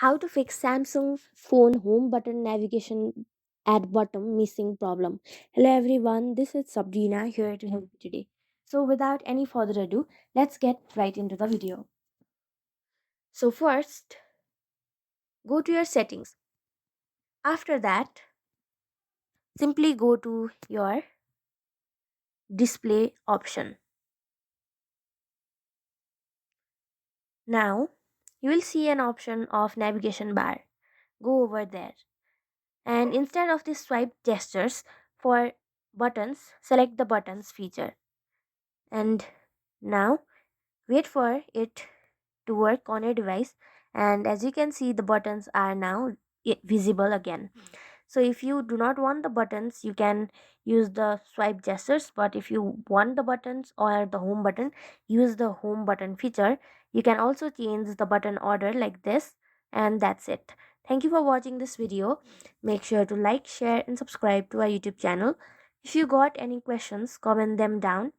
How to fix Samsung phone home button navigation at bottom missing problem. Hello everyone, this is Sabrina here to help you today. So without any further ado, let's get right into the video. So first, go to your settings. After that, simply go to your display option. Now, you will see an option of navigation bar. Go over there. And instead of the swipe gestures for buttons, select the buttons feature. And now wait for it to work on your device, and as you can see the buttons are now visible again. So if you do not want the buttons, you can use the swipe gestures, but if you want the buttons or the home button, use the home button feature. You can also change the button order like this, and that's it. Thank you for watching this video. Make sure to like, share and subscribe to our YouTube channel. If you got any questions, comment them down